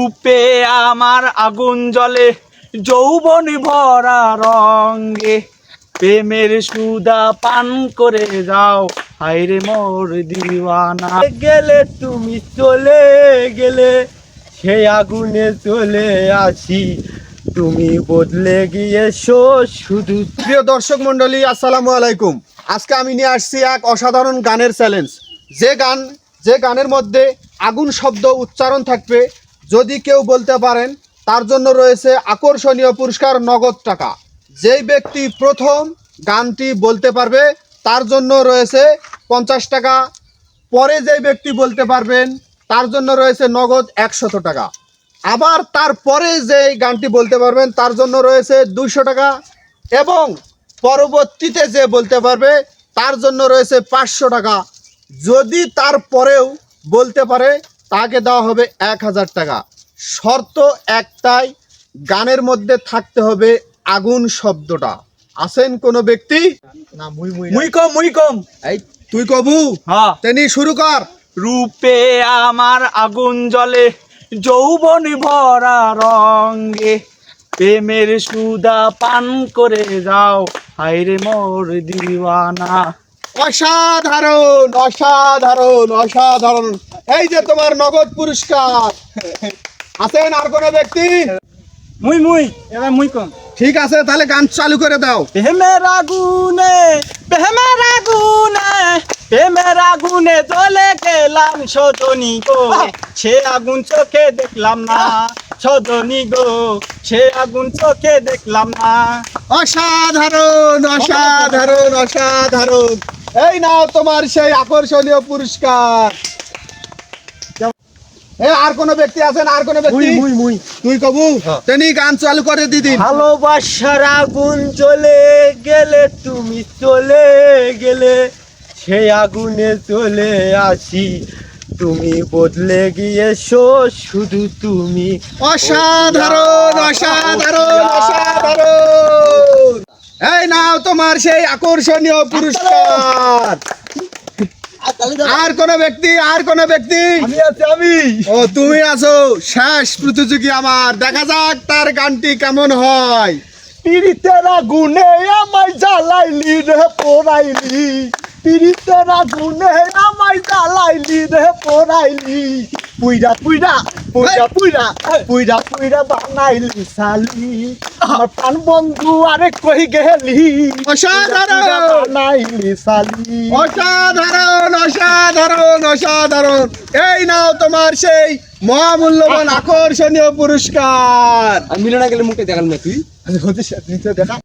রূপে আমার আগুন জ্বলে, যৌবন ভরা রঙে, প্রেমের সুদা পান করে যাও, হায়রে মোর দিওয়ানা। গেলে তুমি চলে গেলে, সেই আগুনে চলে আসি, তুমি বদলে গিয়েছো শুধু। প্রিয় দর্শক মন্ডলী, আসসালামু আলাইকুম। আজকে আমি নিয়ে আসছি এক অসাধারণ গানের চ্যালেঞ্জ। যে গানের মধ্যে আগুন শব্দ উচ্চারণ থাকবে, যদি কেউ বলতে পারেন তার জন্য রয়েছে আকর্ষণীয় পুরস্কার, নগদ টাকা। যেই ব্যক্তি প্রথম গানটি বলতে পারবে তার জন্য রয়েছে 50 টাকা। পরে যেই ব্যক্তি বলতে পারবেন তার জন্য রয়েছে নগদ 100 টাকা। আবার তারপরে যে গানটি বলতে পারবেন তার জন্য রয়েছে 200 টাকা, এবং পরবর্তীতে যে বলতে পারবে তার জন্য রয়েছে 500 টাকা। যদি তারপরেও বলতে পারে তাকে দেওয়া হবে 1000 টাকা। শর্ত একটাই, গানের মধ্যে থাকতে হবে আগুন শব্দটা। আছেন কোনো ব্যক্তি? না, মুই কম। এই তুই কবু? হ্যাঁ। তেনি শুরু কর। রূপে আমার আগুন জ্বলে, যৌবন ভরা রঙে, প্রেমের সুদা পান করে যাও, হায়রে মোর দিওয়ানা। অসাধারণ অসাধারণ অসাধারণ। এই যে তোমার নগদ পুরস্কার। আছেন আর কোনো ব্যক্তি? এবার মুই কম। ঠিক আছে, তাহলে গান চালু করে দাও। প্রেমের আগুনে, প্রেমের আগুনে, প্রেমের আগুনে জ্বলে গেলাম সজনী গো, সে আগুন চোখে দেখলাম না, সজনী গো, সে আগুন চোখে দেখলাম না। অসাধারণ অসাধারণ অসাধারণ। এই নাও তোমার সেই আকর্ষণীয় পুরস্কার। আর কোনো ব্যক্তি আছেন? আর কোনো ব্যক্তি? তুই কবু? তেনি গান চালু করে দিদি। ভালোবাসার আগুন চলে গেলে, তুমি চলে গেলে, সেই আগুনে চলে আসি, তুমি বদলে গিয়েছো শুধু তুমি। অসাধারণ অসাধারণ অসাধারণ। এই নাও তোমার সেই আকর্ষণীয় পুরস্কার। আর কোন ব্যক্তি? আর কোন ব্যক্তি? আমি ও, তুমি আছো। শেষ প্রতিযোগী আমার, দেখা যাক তার গানটি কেমন হয়। পীড়িতের আগুনে আমায় জ্বালাইলি রে পোড়াইলি, পীড়িতের আগুনে আমায় জ্বালাইলি রে পোড়াইলি, পুইরা পুইরা পুইরা পুইরা পুইরা পুইরা বানাইলি সালি, আমার প্রাণ বন্ধু আরে কই গেলি, অসাধারণ বানাইলি সালি। অসাধারণ অসাধারণ অসাধারণ। এই নাও তোমার সেই মহামূল্যবান আকর্ষণীয় পুরস্কার। মিলনা গেলে মুখে দেখাল না তুই দেখা